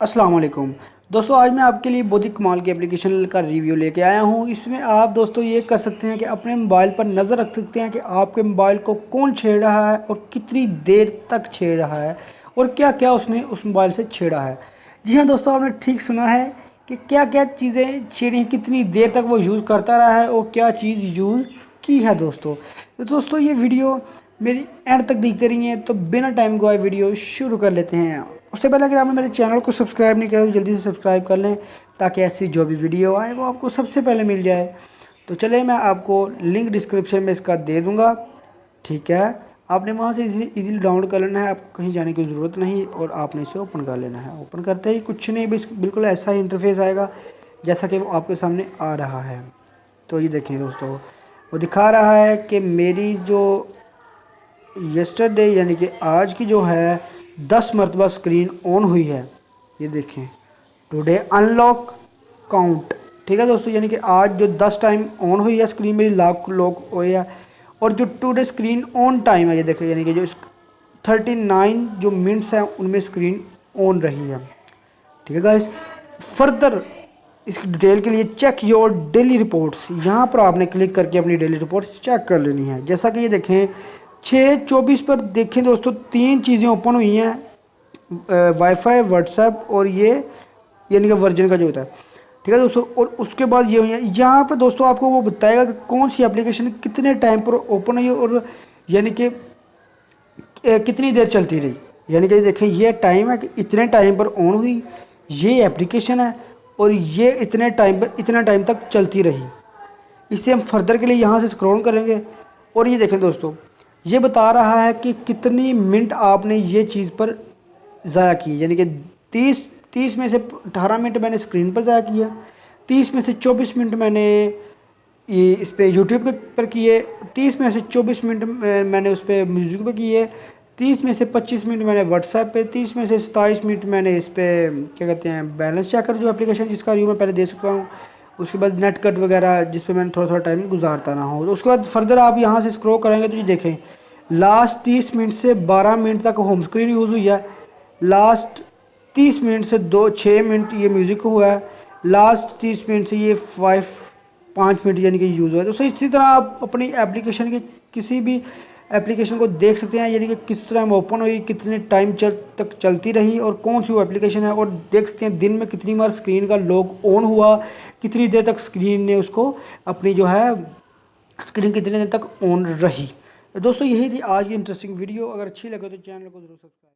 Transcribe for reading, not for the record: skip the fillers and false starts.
अस्सलाम वालेकुम दोस्तों, आज मैं आपके लिए बहुत ही कमाल की एप्लीकेशन का रिव्यू लेके आया हूँ। इसमें आप दोस्तों ये कर सकते हैं कि अपने मोबाइल पर नज़र रख सकते हैं कि आपके मोबाइल को कौन छेड़ रहा है और कितनी देर तक छेड़ रहा है और क्या क्या उसने उस मोबाइल से छेड़ा है। जी हाँ दोस्तों, आपने ठीक सुना है कि क्या क्या चीज़ें छेड़ी हैं, कितनी देर तक वो यूज़ करता रहा है और क्या चीज़ यूज़ की है। दोस्तों ये वीडियो मेरी एंड तक देखते रहिए। तो बिना टाइम गवाए वीडियो शुरू कर लेते हैं। उससे पहले अगर आपने मेरे चैनल को सब्सक्राइब नहीं किया तो जल्दी से सब्सक्राइब कर लें, ताकि ऐसी जो भी वीडियो आए वो आपको सबसे पहले मिल जाए। तो चले, मैं आपको लिंक डिस्क्रिप्शन में इसका दे दूँगा, ठीक है। आपने वहाँ से इजीली डाउनलोड कर लेना है, आपको कहीं जाने की ज़रूरत नहीं और आपने इसे ओपन कर लेना है। ओपन करते ही कुछ नहीं, बिल्कुल ऐसा ही इंटरफेस आएगा जैसा कि वो आपके सामने आ रहा है। तो ये देखें दोस्तों, वो दिखा रहा है कि मेरी जो यस्टरडे यानी कि आज की जो है 10 मरतबा स्क्रीन ऑन हुई है। ये देखें, टुडे अनलॉक काउंट, ठीक है दोस्तों, यानी कि आज जो 10 टाइम ऑन हुई है स्क्रीन मेरी लॉक हुई है। और जो टुडे स्क्रीन ऑन टाइम है, ये देखें, यानी कि जो 39 जो मिनट्स हैं उनमें स्क्रीन ऑन रही है, ठीक है गाइस। फर्दर इसकी डिटेल के लिए चेक योर डेली रिपोर्ट्स, यहाँ पर आपने क्लिक करके अपनी डेली रिपोर्ट्स चेक कर लेनी है। जैसा कि ये देखें 6:24 पर देखें दोस्तों, 3 चीज़ें ओपन हुई हैं, वाईफाई, व्हाट्सएप और ये यानी कि वर्जन का जो होता है, ठीक है दोस्तों। और उसके बाद ये हुई है, यहाँ पर दोस्तों आपको वो बताएगा कि कौन सी एप्लीकेशन कितने टाइम पर ओपन हुई और यानी कि कितनी देर चलती रही। यानी कि देखें ये टाइम है कि इतने टाइम पर ऑन हुई, ये एप्लीकेशन है और ये इतने टाइम पर इतना टाइम तक चलती रही। इसे हम फर्दर के लिए यहाँ से स्क्रॉल करेंगे और ये देखें दोस्तों, ये बता रहा है कि कितनी मिनट आपने ये चीज़ पर ज़ाया की। यानी कि 30 में से 18 मिनट मैंने स्क्रीन पर ज़ाया किया, 30 में से 24 मिनट मैंने ये इस पर यूट्यूब पर किए, 30 में से 24 मिनट मैंने उस पर म्यूज़िक पे किए, 30 में से 25 मिनट मैंने व्हाट्सएप पे, 30 में से 27 मिनट मैंने इस पर क्या कहते हैं बैलेंस चेकर जो एप्लीकेशन जिसका रिव्यू मैं पहले दे सकता हूँ। उसके बाद नेट कट वगैरह जिस पे मैंने थोड़ा थोड़ा टाइम गुजारता ना हो। तो उसके बाद फर्दर आप यहाँ से स्क्रॉल करेंगे तो ये देखें लास्ट 30 मिनट से 12 मिनट तक होम स्क्रीन यूज़ हुई है, लास्ट 30 मिनट से 6 मिनट ये म्यूज़िक हुआ है, लास्ट 30 मिनट से ये 5 मिनट यानी कि यूज़ हुआ है। तो इसी तरह आप अपनी एप्लीकेशन के किसी भी एप्लीकेशन को देख सकते हैं, यानी कि किस तरह ओपन हुई, कितने टाइम तक चलती रही और कौन सी वो एप्लीकेशन है, और देख सकते हैं दिन में कितनी बार स्क्रीन का लॉक ऑन हुआ, कितनी देर तक स्क्रीन ने उसको अपनी जो है स्क्रीन कितनी देर तक ऑन रही। दोस्तों यही थी आज की इंटरेस्टिंग वीडियो। अगर अच्छी लगे तो चैनल को जरूर सब्सक्राइब